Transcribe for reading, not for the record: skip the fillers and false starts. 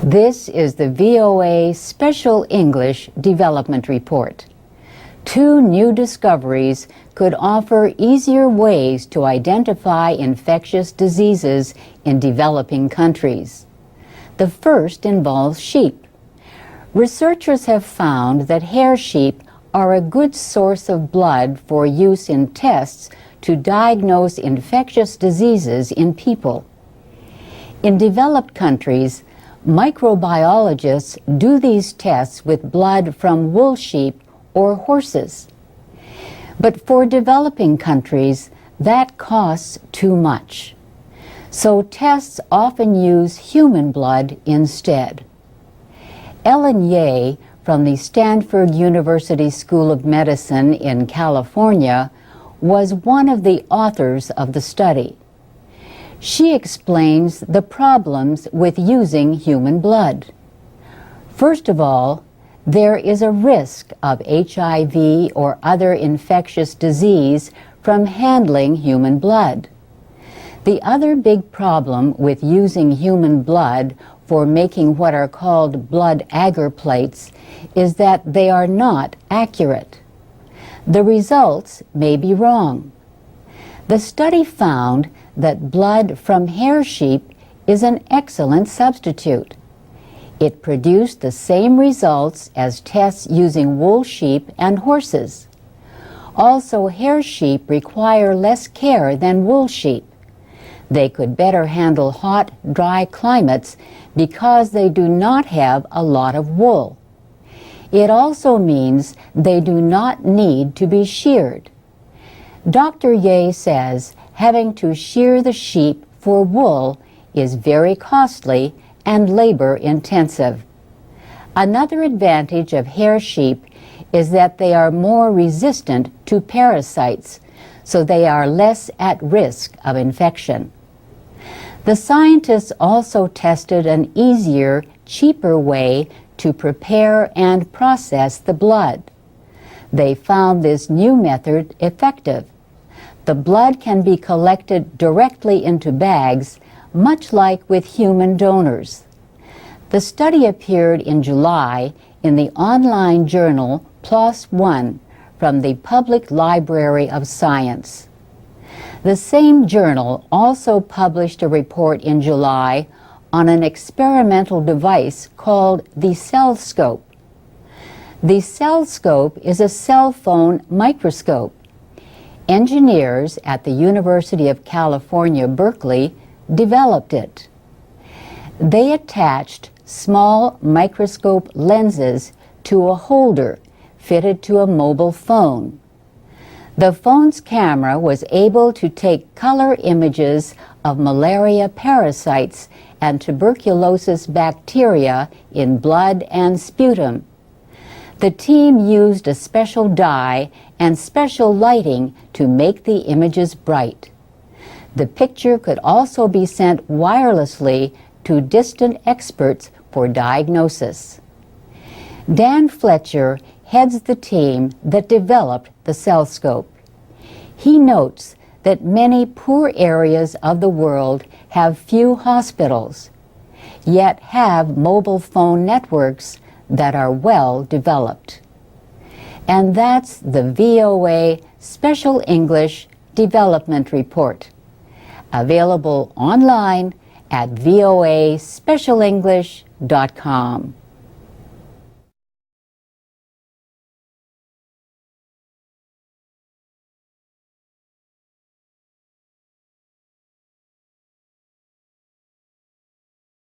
This is the VOA Special English Development Report. 2 new discoveries could offer easier ways to identify infectious diseases in developing countries. The first involves sheep. Researchers have found that hair sheep are a good source of blood for use in tests to diagnose infectious diseases in people. In developed countries, microbiologists do these tests with blood from wool sheep or horses. But for developing countries, that costs too much. So tests often use human blood instead. Ellen Yeh from the Stanford University School of Medicine in California was one of the authors of the study. She explains the problems with using human blood. First of all, there is a risk of HIV or other infectious disease from handling human blood. The other big problem with using human blood for making what are called blood agar plates is that they are not accurate. The results may be wrong. The study found that blood from hair sheep is an excellent substitute. It produced the same results as tests using wool sheep and horses. Also, hair sheep require less care than wool sheep. They could better handle hot, dry climates because they do not have a lot of wool. It also means they do not need to be sheared. Dr. Yeh says having to shear the sheep for wool is very costly and labor-intensive. Another advantage of hair sheep is that they are more resistant to parasites, so they are less at risk of infection. The scientists also tested an easier, cheaper way to prepare and process the blood. They found this new method effective. The blood can be collected directly into bags, much like with human donors. The study appeared in July in the online journal PLOS ONE from the Public Library of Science. The same journal also published a report in July on an experimental device called the CellScope. The CellScope is a cell phone microscope. Engineers at the University of California, Berkeley, developed it. They attached small microscope lenses to a holder fitted to a mobile phone. The phone's camera was able to take color images of malaria parasites and tuberculosis bacteria in blood and sputum. The team used a special dye and special lighting to make the images bright. The picture could also be sent wirelessly to distant experts for diagnosis. Dan Fletcher heads the team that developed the CellScope. He notes that many poor areas of the world have few hospitals, yet have mobile phone networks that are well developed. And that's the VOA Special English Development Report, available online at voaspecialenglish.com.